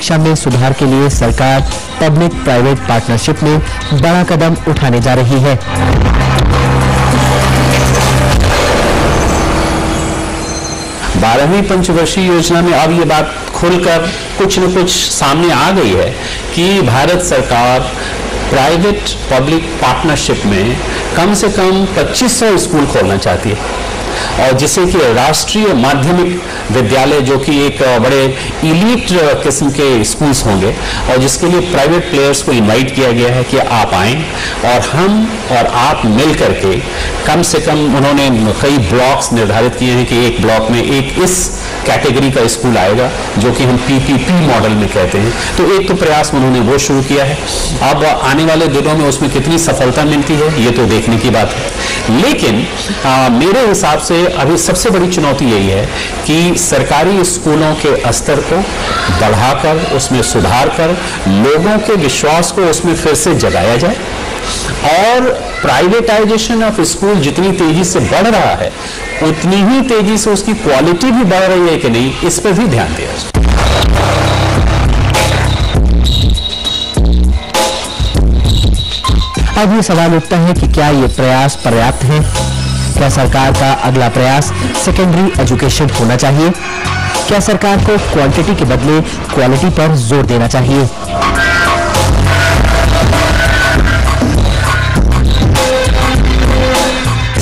शिक्षा में सुधार के लिए सरकार पब्लिक प्राइवेट पार्टनरशिप में बड़ा कदम उठाने जा रही है। 12वीं पंचवर्षीय योजना में अब ये बात खुलकर कुछ न कुछ सामने आ गई है कि भारत सरकार प्राइवेट पब्लिक पार्टनरशिप में कम से कम 2500 स्कूल खोलना चाहती है, और जिसे कि राष्ट्रीय माध्यमिक विद्यालय, जो कि एक बड़े इलीट किस्म के स्कूल्स होंगे, और जिसके लिए प्राइवेट प्लेयर्स को इनवाइट किया गया है कि आप आएं और हम और आप मिल करके कम से कम उन्होंने कई ब्लॉक्स निर्धारित किए हैं कि एक ब्लॉक में एक इस कैटेगरी का स्कूल आएगा, जो कि हम पीपीपी मॉडल में कहते हैं। तो एक तो प्रयास उन्होंने वो शुरू किया है। अब आने वाले दिनों में उसमें कितनी सफलता मिलती है ये तो देखने की बात है, लेकिन मेरे हिसाब से अभी सबसे बड़ी चुनौती यही है कि सरकारी स्कूलों के स्तर को बढ़ाकर, उसमें सुधार कर लोगों के विश्वास को उसमें फिर से जगाया जाए, और प्राइवेटाइजेशन ऑफ स्कूल जितनी तेजी से बढ़ रहा है उतनी ही तेजी से उसकी क्वालिटी भी बढ़ रही है कि नहीं, इस पर भी ध्यान दिया जाए। अब ये सवाल उठता है कि क्या ये प्रयास पर्याप्त है? क्या सरकार का अगला प्रयास सेकेंडरी एजुकेशन होना चाहिए? क्या सरकार को क्वांटिटी के बदले क्वालिटी पर जोर देना चाहिए?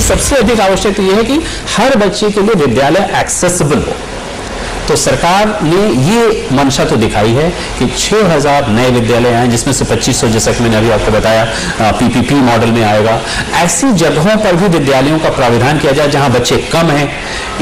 सबसे अधिक आवश्यक यह है कि हर बच्चे के लिए विद्यालय एक्सेसिबल हो। तो सरकार ने ये मंशा तो दिखाई है कि 6000 नए विद्यालय आए, जिसमें से 2500, जैसा कि मैंने अभी आपको बताया, पीपीपी मॉडल में आएगा। ऐसी जगहों पर भी विद्यालयों का प्राविधान किया जाए जहां बच्चे कम हैं।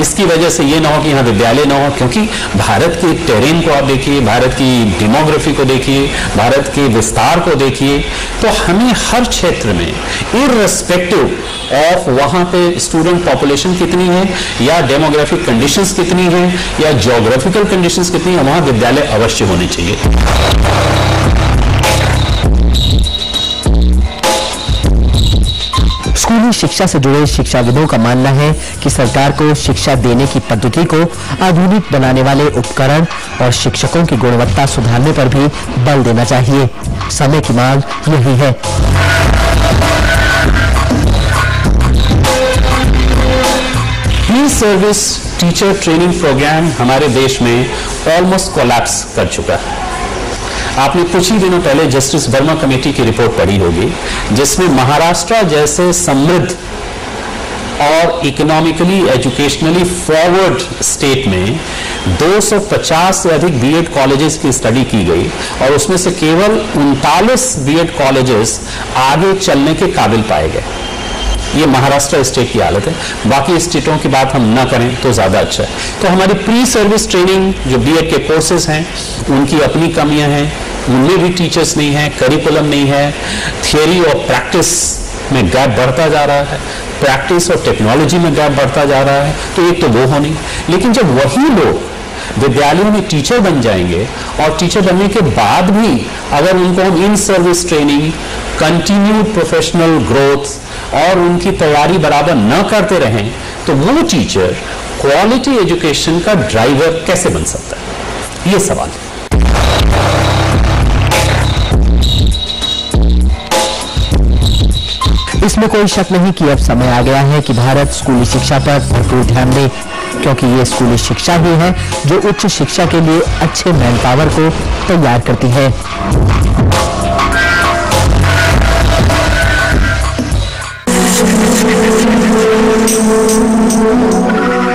इसकी वजह से ये ना हो कि यहाँ विद्यालय ना हो, क्योंकि भारत के टेरेन को आप देखिए, भारत की डेमोग्राफी को देखिए, भारत के विस्तार को देखिए, तो हमें हर क्षेत्र में इररिस्पेक्टिव ऑफ वहां पे स्टूडेंट पॉपुलेशन कितनी है, या डेमोग्राफिक कंडीशंस कितनी है, या ज्योग्राफिकल कंडीशंस कितनी है, वहां विद्यालय अवश्य होने चाहिए। स्कूली शिक्षा से जुड़े शिक्षाविदों का मानना है कि सरकार को शिक्षा देने की पद्धति को आधुनिक बनाने वाले उपकरण और शिक्षकों की गुणवत्ता सुधारने पर भी बल देना चाहिए। समय की मांग यही है। ई सर्विस टीचर ट्रेनिंग प्रोग्राम हमारे देश में ऑलमोस्ट कोलैप्स कर चुका है। आपने कुछ ही दिनों पहले जस्टिस वर्मा कमेटी की रिपोर्ट पढ़ी होगी, जिसमें महाराष्ट्र जैसे समृद्ध और इकोनॉमिकली एजुकेशनली फॉरवर्ड स्टेट में 250 से अधिक बीएड कॉलेजेस की स्टडी की गई, और उसमें से केवल 39 बीएड कॉलेजेस आगे चलने के काबिल पाए गए। ये महाराष्ट्र स्टेट की हालत है। बाकी स्टेटों की बात हम ना करें तो ज्यादा अच्छा है। तो हमारी प्री सर्विस ट्रेनिंग जो बीएड के कोर्सेज हैं, उनकी अपनी कमियां हैं, उनमें भी टीचर्स नहीं है, करिकुलम नहीं है, थियोरी और प्रैक्टिस में गैप बढ़ता जा रहा है, प्रैक्टिस और टेक्नोलॉजी में गैप बढ़ता जा रहा है। तो एक तो वो हो नहीं, लेकिन जब वही लोग विद्यालयों में टीचर बन जाएंगे, और टीचर बनने के बाद भी अगर उनको हम in service training, continued professional growth और उनकी तैयारी बराबर न करते रहें, तो वो टीचर क्वालिटी एजुकेशन का ड्राइवर कैसे बन सकता है? ये सवाल है। इसमें कोई शक नहीं कि अब समय आ गया है कि भारत स्कूली शिक्षा पर भरपूर ध्यान दे, क्योंकि ये स्कूली शिक्षा ही है जो उच्च शिक्षा के लिए अच्छे मैन पावर को तैयार करती है।